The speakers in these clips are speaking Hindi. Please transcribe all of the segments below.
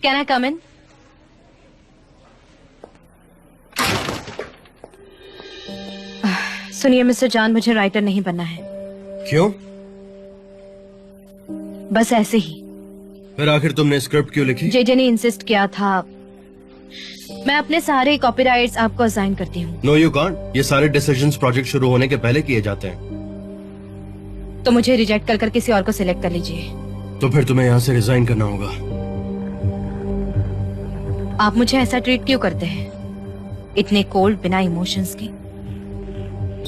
कैन आई कम इन? सुनिए मिस्टर जान, मुझे राइटर नहीं बनना है। क्यों? बस ऐसे ही। फिर आखिर तुमने स्क्रिप्ट क्यों लिखी? जेजे ने इंसिस्ट किया था। मैं अपने सारे कॉपीराइट्स आपको असाइन करती हूँ। No you can't. ये सारे डिसीजंस प्रोजेक्ट शुरू होने के पहले किए जाते हैं। तो मुझे रिजेक्ट कर कर किसी और को सिलेक्ट कर लीजिए। तो फिर तुम्हें यहाँ से रिजाइन करना होगा। आप मुझे ऐसा ट्रीट क्यों करते हैं, इतने कोल्ड, बिना इमोशंस के?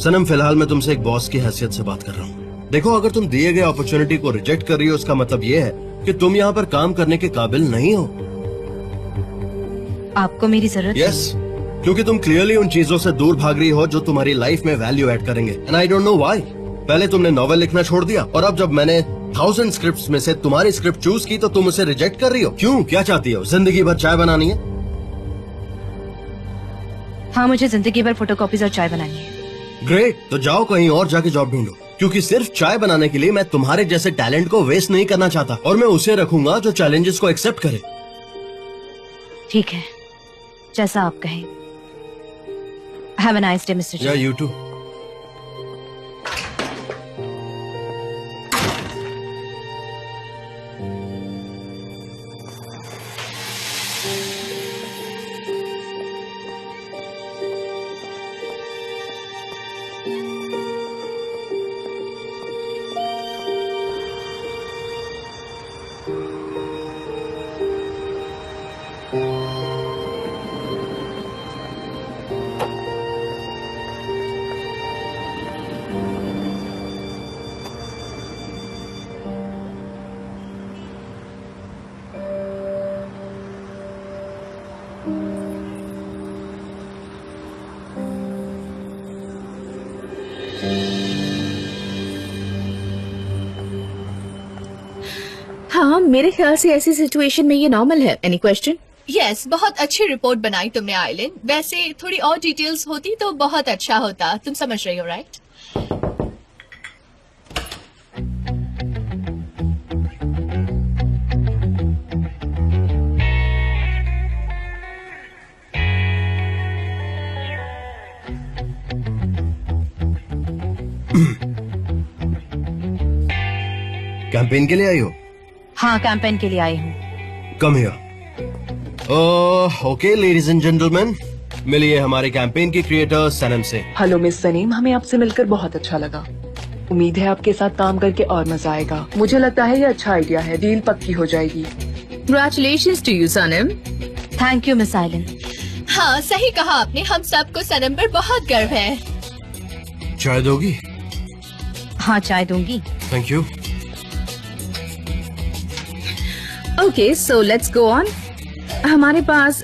सनम, फिलहाल मैं तुमसे एक बॉस की हैसियत से बात कर रहा हूँ। देखो, अगर तुम दिए गए अपॉर्चुनिटी को रिजेक्ट कर रही हो, उसका मतलब ये है कि तुम यहाँ पर काम करने के काबिल नहीं हो। आपको मेरी जरूरत है? यस, क्योंकि तुम क्लियरली उन चीजों से दूर भाग रही हो जो तुम्हारी लाइफ में वैल्यू ऐड करेंगे। And I don't know why. पहले तुमने नॉवेल लिखना छोड़ दिया, और अब जब मैंने 1000 स्क्रिप्ट्स में से तुम्हारी स्क्रिप्ट चूज की तो तुम उसे रिजेक्ट कर रही हो। क्यों? क्या चाहती हो? जिंदगी भर चाय बनानी है? हाँ, मुझे जिंदगी भर फोटोकॉपीज और चाय बनानी है। ग्रेट, तो जाओ कहीं और जाके जॉब ढूंढो, क्योंकि सिर्फ चाय बनाने के लिए मैं तुम्हारे जैसे टैलेंट को वेस्ट नहीं करना चाहता, और मैं उसे रखूंगा जो चैलेंजेस को एक्सेप्ट करे। ठीक है, जैसा आप कहें। Have a nice day mister. या यू टू। हाँ, मेरे ख्याल से ऐसी सिचुएशन में ये नॉर्मल है। Any question? यस, बहुत अच्छी रिपोर्ट बनाई तुमने आइलिन। वैसे थोड़ी और डिटेल्स होती तो बहुत अच्छा होता। तुम समझ रही हो, राइट? कैंपेन के लिए आई हो? हाँ, कैंपेन के लिए आई हूँ। Come here. Okay ladies and gentleman, मिलिए हमारे कैंपेन की क्रिएटर सनम से। हेलो मिस सनीम, हमें आपसे मिलकर बहुत अच्छा लगा। उम्मीद है आपके साथ काम करके और मजा आएगा। मुझे लगता है ये अच्छा आइडिया है, डील पक्की हो जाएगी। Congratulations to you, Sanam. Thank you miss Aylin. हाँ, सही कहा आपने। हम सबको सनम पर बहुत गर्व है। चाय दोगी? हाँ, चाय दूंगी। Thank you. Okay, so let's go on. हमारे पास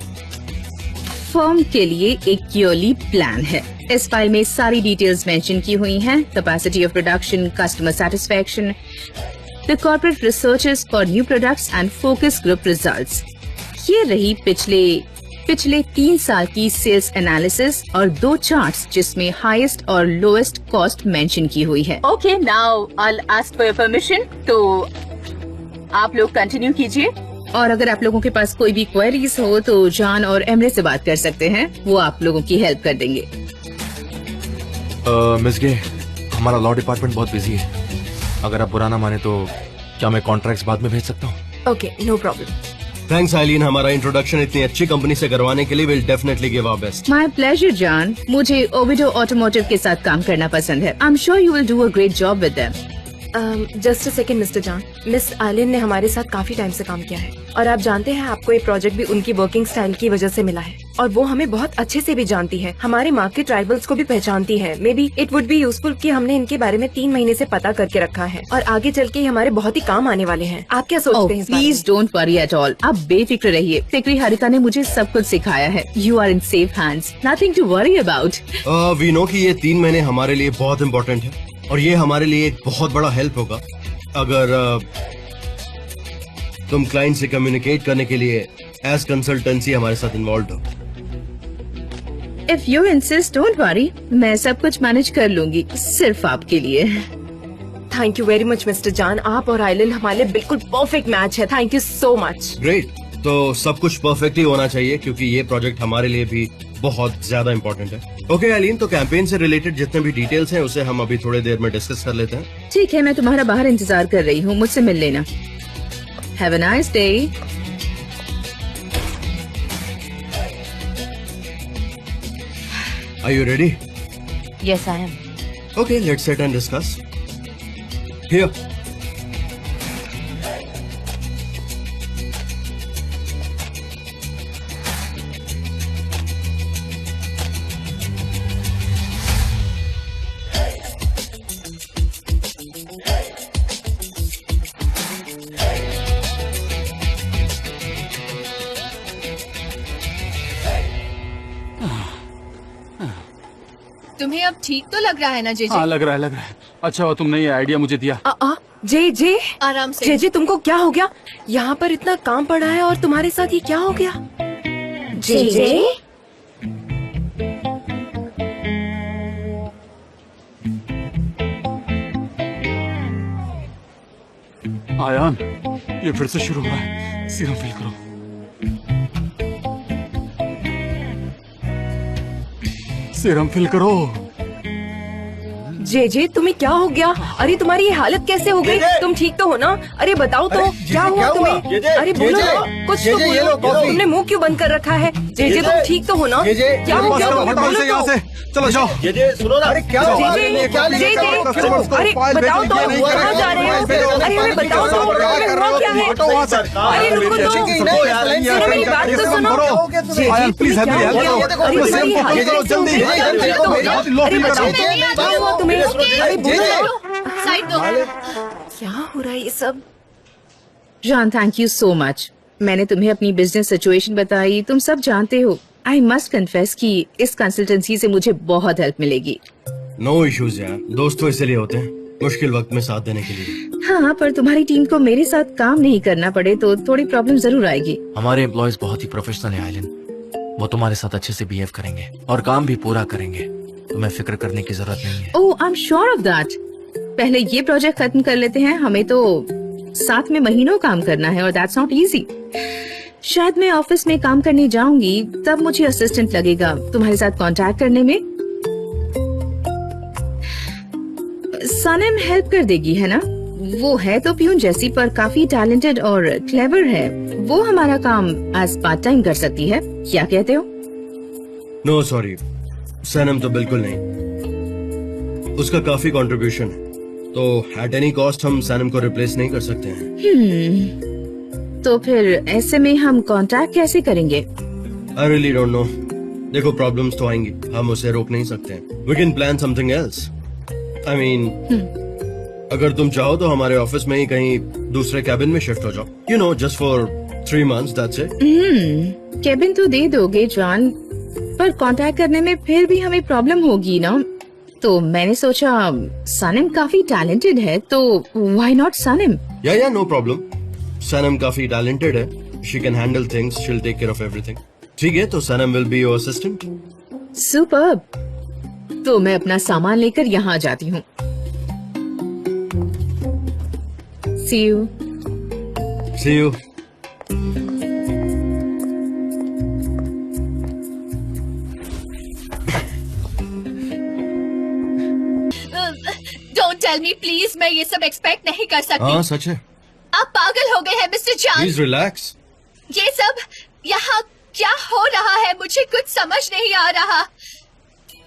फर्म के लिए एक ईयरली प्लान है। इस फाइल में सारी डिटेल्स मेंशन की हुई हैं। Capacity of production, customer satisfaction, the corporate researches for new products and focus group results. ये रही पिछले 3 साल की सेल्स एनालिसिस और 2 चार्ट्स जिसमें हाईएस्ट और लोएस्ट कॉस्ट मेंशन की हुई है। Okay, now I will ask for your permission. तो आप लोग कंटिन्यू कीजिए, और अगर आप लोगों के पास कोई भी क्वेरीज हो तो जान और एमरे से बात कर सकते हैं। वो आप लोगों की हेल्प कर देंगे। मिस गे, हमारा लॉ डिपार्टमेंट बहुत बिजी है। अगर आप बुरा ना माने तो क्या मैं कॉन्ट्रैक्ट्स बाद में भेज सकता हूँ? Okay, no problem. Thanks Aylin, हमारा इंट्रोडक्शन इतनी अच्छी कंपनी से करवाने के लिए। Will definitely give our best. My pleasure Can. मुझे ओविडो ऑटोमोटिव के साथ काम करना पसंद है। आई am sure you will do a great job with them. Just a second mister जान, मिस आलिन ने हमारे साथ काफी टाइम से काम किया है, और आप जानते हैं आपको ये प्रोजेक्ट भी उनकी वर्किंग स्टाइल की वजह से मिला है, और वो हमें बहुत अच्छे से भी जानती है। हमारे मार्केट राइवल्स को भी पहचानती है। May be it would be useful कि हमने इनके बारे में 3 महीने से पता करके रखा है, और आगे चल के हमारे बहुत ही काम आने वाले हैं। आप क्या सोचते हैं? Please don't worry at all. आप बेफिक्र रहिए। फिक्री हरिता ने मुझे सब कुछ सिखाया है। You are in safe hands, nothing to worry about. We know कि ये 3 महीने हमारे लिए बहुत इम्पोर्टेंट है, और ये हमारे लिए एक बहुत बड़ा हेल्प होगा अगर तुम क्लाइंट से कम्युनिकेट करने के लिए एज कंसल्टेंसी हमारे साथ इन्वॉल्व हो। If you insist, don't worry, मैं सब कुछ मैनेज कर लूंगी, सिर्फ आपके लिए। Thank you very much mister जान। आप और आइलिन हमारे लिए बिल्कुल परफेक्ट मैच है। Thank you so much. Great, तो सब कुछ परफेक्टली होना चाहिए क्योंकि ये प्रोजेक्ट हमारे लिए भी बहुत ज्यादा इम्पोर्टेंट है। ओके आइलीन, तो कैंपेन से रिलेटेड जितने भी डिटेल्स हैं उसे हम अभी थोड़ी देर में डिस्कस कर लेते हैं। ठीक है, मैं तुम्हारा बाहर इंतजार कर रही हूँ, मुझसे मिल लेना। Have a nice day. Are you ready? Yes, I am. Okay, let's sit and discuss. Here. तुम्हें अब ठीक तो लग रहा है ना जेजे? हाँ लग रहा है। अच्छा हुआ तुमने ये आइडिया मुझे दिया। जे आराम से। जे तुमको क्या हो गया? यहाँ पर इतना काम पड़ा है और तुम्हारे साथ ये क्या हो गया? जे आयान, ये फिर से शुरू हो रहा है। सीरम फिल करो। सीरम फिल करो। जे तुम्हें क्या हो गया? अरे तुम्हारी ये हालत कैसे हो गई? तुम ठीक तो हो ना? अरे बताओ तो क्या हुआ तुम्हें? अरे बोलो ना, कुछ तो बोलो। तुमने मुंह क्यों बंद कर रखा है? जे तुम ठीक तो हो ना? क्या हो गया? बोलो यहाँ से चलो जाओ। सुनो ना, अरे क्या हुआ? अरे बताओ तो कहाँ जा रहे हो? अरे हमें बताओ तो हमें हुआ क्या है? अरे रुको तो, सुनो मेरी बात तो सुनो। Ayan please help me. अरे तुम्हारी हालत कैसे हो गई? अरे बताओ क्या हुआ तुम्हें? अरे बोलो। साइड दो। क्या हो रहा है ये सब? John, thank you so much. मैंने तुम्हें अपनी बिजनेस सिचुएशन बताई, तुम सब जानते हो। आई मस्ट कन्फेस कि इस कंसल्टेंसी से मुझे बहुत हेल्प मिलेगी। नो इश्यूज यार, दोस्त तो इसलिए होते हैं, मुश्किल वक्त में साथ देने के लिए। हाँ, पर तुम्हारी टीम को मेरे साथ काम नहीं करना पड़े तो थोड़ी प्रॉब्लम जरूर आएगी। हमारे एम्प्लॉयज बहुत ही प्रोफेशनल है आइलिन, वो तुम्हारे साथ अच्छे से बिहेव करेंगे और काम भी पूरा करेंगे, तुम्हें फिक्र करने की जरूरत नहीं है। Oh, I am sure of that. पहले ये प्रोजेक्ट खत्म कर लेते हैं, हमें तो साथ में महीनों काम करना है और दैट्स नॉट इजी। शायद मैं ऑफिस में काम करने जाऊंगी तब मुझे असिस्टेंट लगेगा तुम्हारे साथ कांटेक्ट करने में। सनम हेल्प कर देगी, है ना? वो है तो प्यून जैसी पर काफी टैलेंटेड और क्लेवर है। वो हमारा काम एज पार्ट टाइम कर सकती है, क्या कहते हो? नो सॉरी, सनम तो बिल्कुल नहीं। उसका काफी कंट्रीब्यूशन है, तो एट एनी कॉस्ट हम सनम को रिप्लेस नहीं कर सकते हैं। तो फिर ऐसे में हम कांटेक्ट कैसे करेंगे? I really don't know. देखो प्रॉब्लम्स तो आएंगी, हम उसे रोक नहीं सकते। We can plan something else. I mean अगर तुम चाहो तो हमारे ऑफिस में ही कहीं दूसरे कैबिन में शिफ्ट हो जाओ, you know, just for 3 months, that's it. Cabin तो दे दोगे जॉन, पर कांटेक्ट करने में फिर भी हमें प्रॉब्लम होगी ना। तो मैंने सोचा सनम काफी टैलेंटेड है तो व्हाई नॉट सनम? या नो प्रॉब्लम। सनम काफी टैलेंटेड है, she can handle things, she will take care of everything. ठीक है, तो Sanam will be your assistant. Superb. तो मैं अपना सामान लेकर यहाँ आ जाती हूँ। See you. See you. Don't tell me please, मैं ये सब एक्सपेक्ट नहीं कर सकती। हाँ सच है। आप पागल हो गए हैं मिस्टर जान। Please relax. ये सब यहाँ क्या हो रहा है? मुझे कुछ समझ नहीं आ रहा।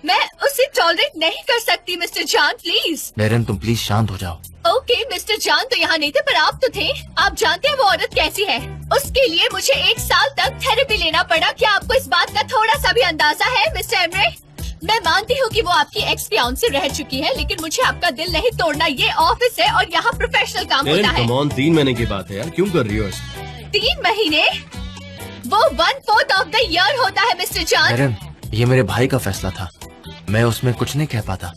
मैं उसे टॉलरेट नहीं कर सकती मिस्टर जान, प्लीज। मेरन तुम प्लीज शांत हो जाओ। ओके मिस्टर जान तो यहाँ नहीं थे, पर आप तो थे। आप जानते हैं वो औरत कैसी है? उसके लिए मुझे 1 साल तक थेरेपी लेना पड़ा। क्या आपको इस बात का थोड़ा सा भी अंदाजा है मिस्टर एमरे? मैं मानती हूँ कि वो आपकी एक्स फियांसे रह चुकी है, लेकिन मुझे आपका दिल नहीं तोड़ना। ये ऑफिस है और यहाँ प्रोफेशनल काम होता है। कम ऑन, 3 महीने की बात है यार, क्यों कर रही हो ऐसा? 3 महीने? वो 1/4 ऑफ द ईयर होता है मिस्टर जान। मेरन, ये मेरे भाई का फैसला था, मैं उसमें कुछ नहीं कह पाता।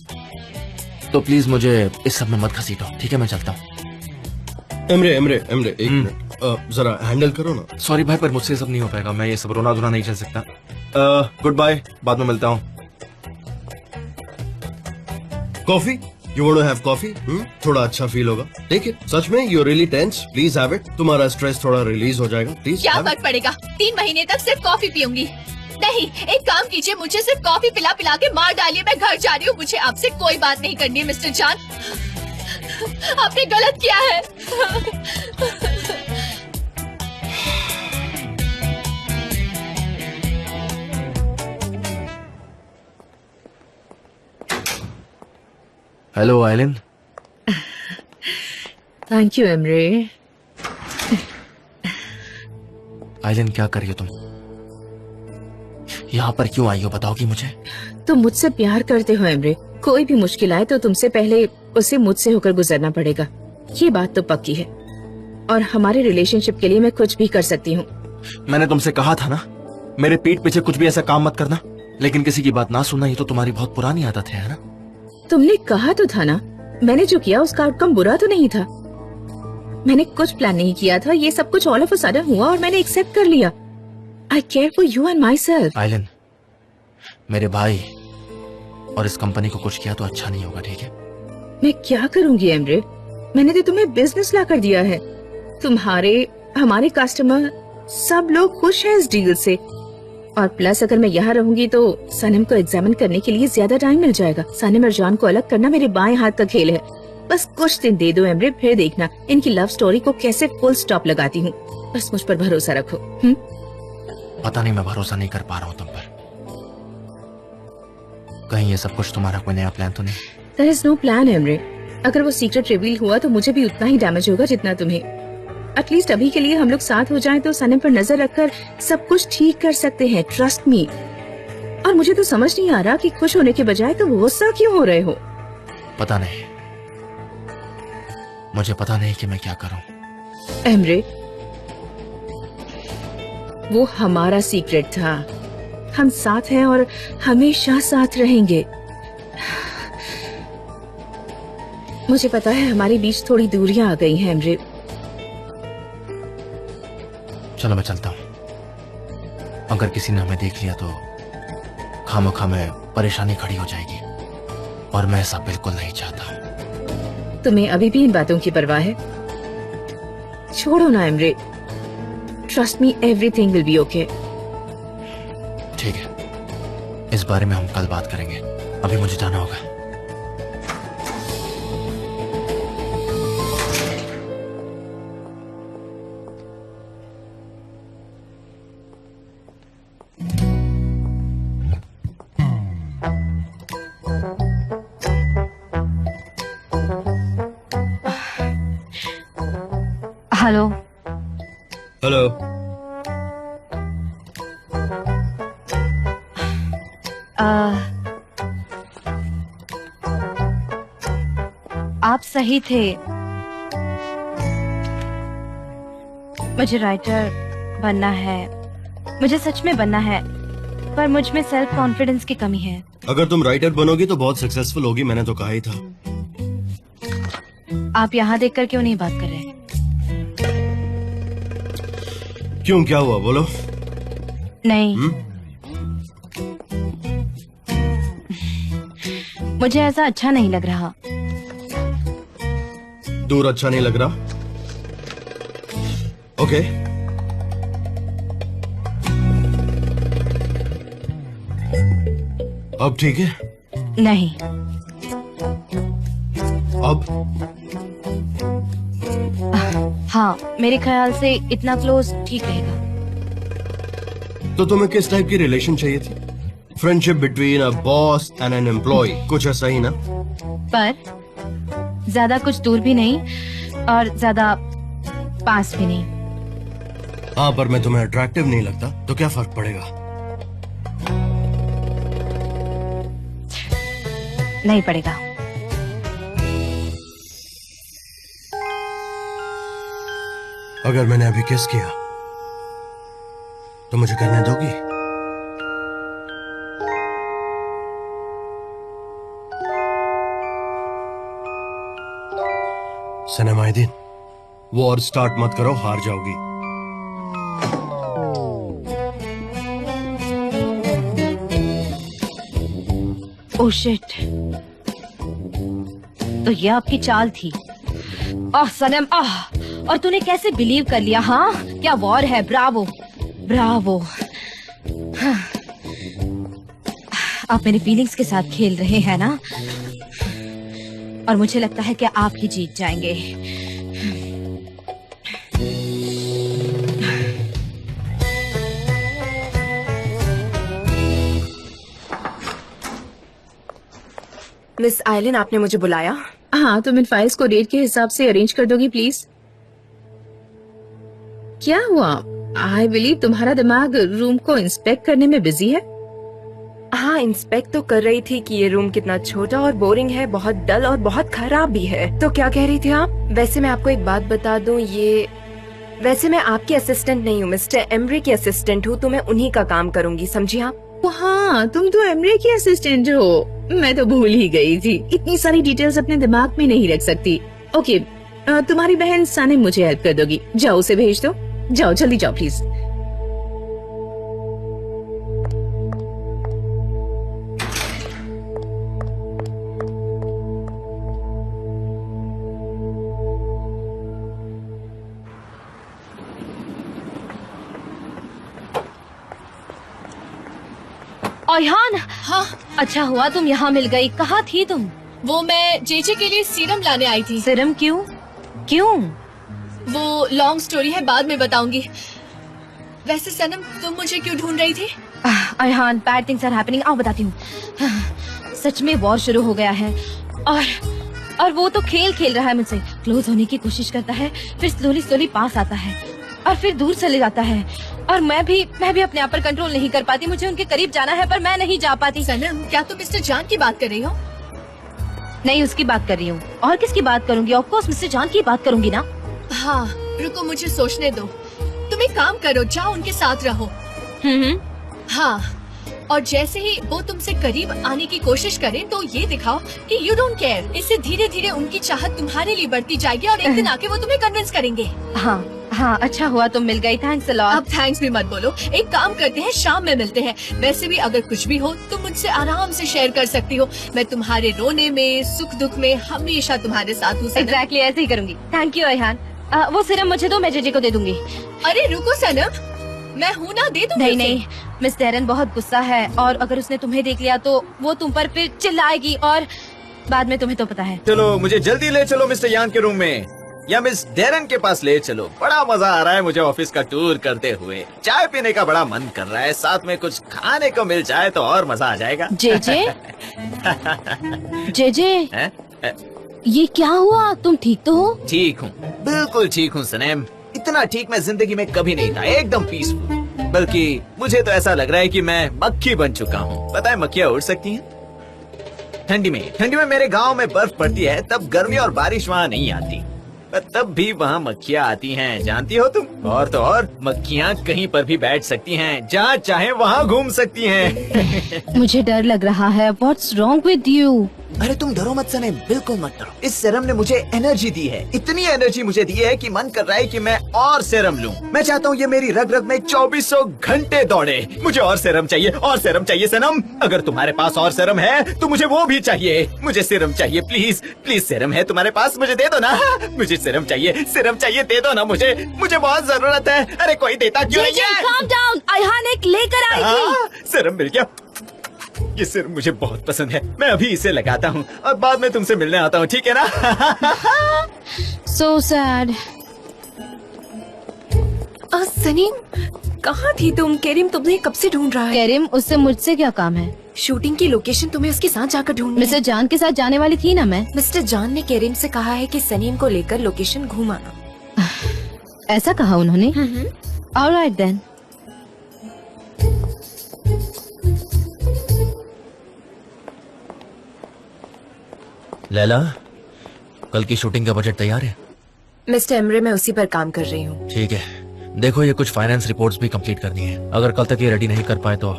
तो प्लीज मुझे इस सब में मत घसीटो, ठीक है? मैं चलता हूँ। एमरे 1 मिनट, जरा हैंडल करो ना। सॉरी भाई, पर मुझसे सब नहीं हो पाएगा, मैं ये सब रोना धोना नहीं चल सकता। गुड बाय, बाद में मिलता हूँ। Coffee? You want to have coffee? थोड़ा अच्छा फील होगा। Take it. सच में you really tense, please have it. तुम्हारा स्ट्रेस थोड़ा रिलीज हो जाएगा, प्लीज। क्या फर्क पड़ेगा? 3 महीने तक सिर्फ कॉफी पीऊंगी। नहीं, एक काम कीजिए, मुझे सिर्फ कॉफी पिला पिला के मार डालिए। मैं घर जा रही हूँ, मुझे आपसे कोई बात नहीं करनी है मिस्टर जान। आपने गलत किया है। Hello Aylin. Thank you Emre. Aylin, क्या कर रही हो तुम? यहाँ पर क्यों आई हो, बताओगी मुझे? तुम मुझसे प्यार करते हो एमरे। कोई भी मुश्किल आए तो तुमसे पहले उसे मुझसे होकर गुजरना पड़ेगा। ये बात तो पक्की है। और हमारे रिलेशनशिप के लिए मैं कुछ भी कर सकती हूँ। मैंने तुमसे कहा था ना, मेरे पीठ पीछे कुछ भी ऐसा काम मत करना। लेकिन किसी की बात ना सुनना, ये तो तुम्हारी बहुत पुरानी आदत है ना? तुमने कहा तो था ना, मैंने जो किया उसका आउटकम बुरा तो नहीं था। मैंने कुछ प्लान नहीं किया था, ये सब कुछ ऑल ऑफ अ सडन हुआ और मैंने एक्सेप्ट कर लिया। I care for you and myself. Aylin, मेरे भाई और इस कंपनी को कुछ किया तो अच्छा नहीं होगा, ठीक है? मैं क्या करूंगी एमरे? मैंने तो तुम्हें बिजनेस ला कर दिया है। तुम्हारे, हमारे कस्टमर सब लोग खुश हैं इस डील से। और प्लस अगर मैं यहाँ रहूंगी तो सनम को एग्जामिन करने के लिए ज्यादा टाइम मिल जाएगा। सनम और जान को अलग करना मेरे बाएं हाथ का खेल है। बस कुछ दिन दे दो एमरे, फिर देखना इनकी लव स्टोरी को कैसे फुल स्टॉप लगाती हूँ। बस मुझ पर भरोसा रखो। पता नहीं, मैं भरोसा नहीं कर पा रहा हूँ तुम पर। कहीं ये सब कुछ तुम्हारा कोई नया प्लान तो नहीं? There is no plan Emre. अगर वो सीक्रेट रिवील हुआ तो मुझे भी उतना ही डैमेज होगा जितना तुम्हें। एटलीस्ट अभी के लिए हम लोग साथ हो जाएं तो सनम पर नजर रखकर सब कुछ ठीक कर सकते हैं। Trust me. और मुझे तो समझ नहीं आ रहा कि खुश होने के बजाय तुम गुस्सा क्यों हो रहे हो। पता नहीं, मुझे पता नहीं कि मैं क्या करूं। एमरे, वो हमारा सीक्रेट था। हम साथ हैं और हमेशा साथ रहेंगे। मुझे पता है हमारे बीच थोड़ी दूरियां आ गई हैं एमरे। चलो मैं चलता हूँ। अगर किसी ने हमें देख लिया तो खामोखा में परेशानी खड़ी हो जाएगी और मैं ऐसा बिल्कुल नहीं चाहता। तुम्हें अभी भी इन बातों की परवाह है? छोड़ो ना Emre. Trust me, everything will be okay. ठीक है, इस बारे में हम कल बात करेंगे। अभी मुझे जाना होगा। हेलो। हेलो। आप सही थे। मुझे राइटर बनना है, मुझे सच में बनना है, पर मुझ में सेल्फ कॉन्फिडेंस की कमी है। अगर तुम राइटर बनोगी तो बहुत सक्सेसफुल होगी, मैंने तो कहा ही था। आप यहाँ देखकर क्यों नहीं बात कर रहे? क्यों, क्या हुआ, बोलो। नहीं। मुझे ऐसा अच्छा नहीं लग रहा। दूर अच्छा नहीं लग रहा? ओके। अब ठीक है? नहीं। अब? हाँ, मेरे ख्याल से इतना क्लोज ठीक रहेगा। तो तुम्हें किस टाइप की रिलेशन चाहिए थी? Friendship between a boss and an employee, कुछ ऐसा ही ना? पर ज्यादा कुछ दूर भी नहीं और ज्यादा पास भी नहीं। हाँ, पर मैं तुम्हें अट्रैक्टिव नहीं लगता तो क्या फर्क पड़ेगा? नहीं पड़ेगा। अगर मैंने अभी किस किया तो मुझे करने दोगी? सनमाइदीन, वॉर स्टार्ट मत करो, हार जाओगी। Oh shit. तो ये आपकी चाल थी। आह सनम आह, और तूने कैसे बिलीव कर लिया? हाँ क्या वॉर है? Bravo Bravo. हाँ। आप मेरी फीलिंग्स के साथ खेल रहे हैं ना, और मुझे लगता है कि आप ही जीत जाएंगे। मिस आइलिन, आपने मुझे बुलाया? हाँ, तुम इन फाइल्स को डेट के हिसाब से अरेंज कर दोगी प्लीज? क्या हुआ? आई बिलीव तुम्हारा दिमाग रूम को इंस्पेक्ट करने में बिजी है। हाँ, इंस्पेक्ट तो कर रही थी कि ये रूम कितना छोटा और बोरिंग है, बहुत डल और बहुत खराब भी है। तो क्या कह रही थी आप? वैसे मैं आपको एक बात बता दूं, वैसे मैं आपकी असिस्टेंट नहीं हूँ, मिस्टर एमरे की असिस्टेंट हूँ, तो मैं उन्हीं का काम करूंगी, समझी आप? हाँ, तुम तो एमरे की असिस्टेंट हो। मैं तो भूल ही गई थी, इतनी सारी डिटेल्स अपने दिमाग में नहीं रख सकती। ओके, तुम्हारी बहन सानिम मुझे हेल्प कर दोगी। जाओ उसे भेज दो, जाओ जल्दी जाओ प्लीज। अयहान, हाँ, अच्छा हुआ तुम यहाँ मिल गई। कहाँ थी तुम? वो मैं जेजे के लिए सीरम लाने आई थी। सीरम क्यों? क्यों? वो लॉन्ग स्टोरी है, बाद में बताऊंगी। वैसे सनम, तुम मुझे क्यों ढूंढ रही थी? अयहान, बैड थिंग्स आर हैपनिंग। आओ बताती हूँ। सच में वॉर शुरू हो गया है, और वो तो खेल खेल रहा है मुझसे। क्लोज होने की कोशिश करता है, फिर स्लोली पास आता है, और फिर दूर चले जाता है। और मैं भी अपने आप पर कंट्रोल नहीं कर पाती। मुझे उनके करीब जाना है, पर मैं नहीं जा पाती। सनम, क्या तुम मिस्टर जान की बात कर रही हो? नहीं, उसकी बात कर रही हूँ। और किसकी बात करूँगी? ऑफ कोर्स मिस्टर जान की बात करूँगी ना। हाँ, रुको, मुझे सोचने दो। तुम एक काम करो, जाओ उनके साथ रहो। हाँ, और जैसे ही वो तुमसे करीब आने की कोशिश करें तो ये दिखाओ कि यू डोंट केयर। इससे धीरे धीरे उनकी चाहत तुम्हारे लिए बढ़ती जाएगी, और एक दिन आके वो तुम्हें कन्विंस करेंगे। हाँ, अच्छा हुआ तुम मिल गई। Thanks a lot. अब थैंक्स भी मत बोलो। एक काम करते हैं, शाम में मिलते हैं। वैसे भी अगर कुछ भी हो तुम मुझसे आराम से शेयर कर सकती हो। मैं तुम्हारे रोने में, सुख दुख में हमेशा तुम्हारे साथ हूँ। एग्जैक्टली ऐसे ही करूँगी। Thank you Ayhan. वो सिरम मुझे दो, मैं जेजे को दे दूंगी। अरे रुको सनम, मैं हूँ ना, दे दूंगी। नहीं, मिस डेरन बहुत गुस्सा है, और अगर उसने तुम्हें देख लिया तो वो तुम पर फिर चिल्लाएगी, और बाद में तुम्हें तो पता है। चलो, मुझे जल्दी ले चलो मिस्टर यान के रूम में, या मिस डेरन के पास ले चलो। बड़ा मजा आ रहा है मुझे ऑफिस का टूर करते हुए। चाय पीने का बड़ा मन कर रहा है, साथ में कुछ खाने को मिल जाए तो और मजा आ जाएगा। जेजे ये क्या हुआ? तुम ठीक तो हो? ठीक हूँ, बिल्कुल ठीक हूँ सनम। इतना ठीक मैं जिंदगी में कभी नहीं था, एकदम पीसफुल। बल्कि मुझे तो ऐसा लग रहा है कि मैं मक्खी बन चुका हूँ। पता है मक्खियाँ उड़ सकती हैं ठंडी में मेरे गांव में बर्फ पड़ती है, तब गर्मी और बारिश वहाँ नहीं आती, पर तब भी वहाँ मक्खियाँ आती हैं, जानती हो तुम। और तो और मक्खियाँ कहीं पर भी बैठ सकती हैं, जहाँ चाहे वहाँ घूम सकती हैं। मुझे डर लग रहा है। What's wrong with you? अरे तुम डरो मत सनम, बिल्कुल मत डरो। इस सेरम ने मुझे एनर्जी दी है, इतनी एनर्जी मुझे दी है कि मन कर रहा है कि मैं और सेरम लूं। मैं चाहता हूँ ये मेरी रग रग में 2400 घंटे दौड़े। मुझे और सेरम चाहिए सनम। अगर तुम्हारे पास और सेरम है तो मुझे वो भी चाहिए। मुझे सेरम चाहिए, प्लीज प्लीज। सेरम है तुम्हारे पास, मुझे दे दो ना। मुझे सेरम चाहिए, दे दो ना मुझे बहुत जरूरत है। अरे कोई देता क्यों नहीं है? Calm down, अयहान एक लेकर आई थी। सेरम मिल गया। ये सिर्फ मुझे बहुत पसंद है, मैं अभी इसे लगाता हूँ और बाद में तुमसे मिलने आता हूँ, ठीक है ना? So sad. सनीम, कहाँ थी तुम? केरिम तुम्हें कब से ढूंढ रहा है। केरिम, उससे मुझसे क्या काम है? शूटिंग की लोकेशन तुम्हें उसके साथ जाकर ढूंढनी है। मिस्टर जान के साथ जाने वाली थी ना मैं। मिस्टर जान ने केरिम से कहा है कि सनीम को लेकर लोकेशन घुमाना। ऐसा कहा उन्होंने? Alright then. लैला, कल की शूटिंग का बजट तैयार है? मिस्टर एमरे, मैं उसी पर काम कर रही हूँ। ठीक है, देखो ये कुछ फाइनेंस रिपोर्ट्स भी कंप्लीट करनी है। अगर कल तक ये रेडी नहीं कर पाए तो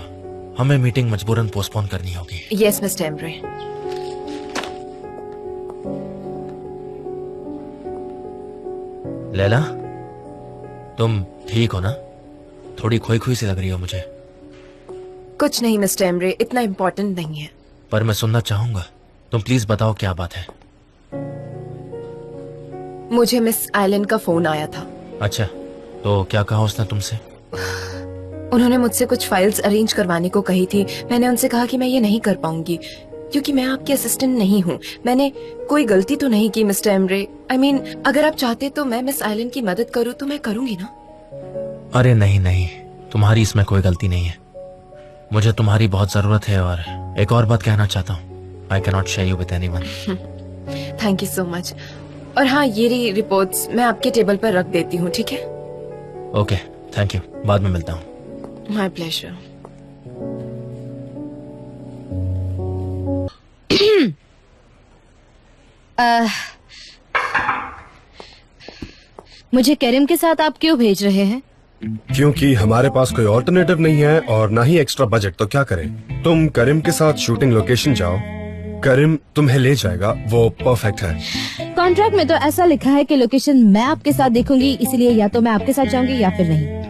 हमें मीटिंग मजबूरन पोस्टपोन करनी होगी। Yes mister Emre. लैला, तुम ठीक हो ना? थोड़ी खोई खोई सी लग रही हो मुझे। कुछ नहीं मिस्टर एमरे, इतना इम्पोर्टेंट नहीं है। पर मैं सुनना चाहूंगा। तुम प्लीज बताओ क्या बात है। मुझे मिस आइलैंड का फोन आया था। अच्छा, तो क्या कहा उसने तुमसे? उन्होंने मुझसे कुछ फाइल्स अरेंज करवाने को कही थी। मैंने उनसे कहा कि मैं ये नहीं कर पाऊंगी क्योंकि मैं आपकी असिस्टेंट नहीं हूँ। मैंने कोई गलती तो नहीं की मिस्टर एमरे। I mean, अगर आप चाहते तो मैं मिस आइलैंड की मदद करूँ तो मैं करूंगी ना। अरे नहीं नहीं, तुम्हारी इसमें कोई गलती नहीं है। मुझे तुम्हारी बहुत जरूरत है और एक और बात कहना चाहता हूँ। I can not share you with anyone. Thank you so much. और हाँ, ये रही रिपोर्ट्स, मैं आपके टेबल पर रख देती हूँ, ठीक है? Okay, thank you. बाद में मिलता हूँ। My pleasure. मुझे करीम के साथ आप क्यों भेज रहे हैं? क्योंकि हमारे पास कोई ऑल्टरनेटिव नहीं है और ना ही एक्स्ट्रा बजट, तो क्या करें। तुम करीम के साथ शूटिंग लोकेशन जाओ, करीम तुम्हें ले जाएगा, वो परफेक्ट है। कॉन्ट्रैक्ट में तो ऐसा लिखा है कि लोकेशन मैं आपके साथ देखूंगी, इसलिए या तो मैं आपके साथ जाऊंगी या फिर नहीं।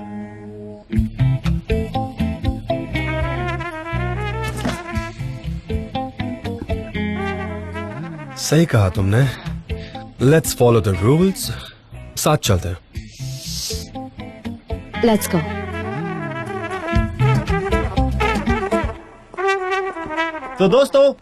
सही कहा तुमने। Let's follow the rules. साथ चलते हैं। Let's go. तो दोस्तों,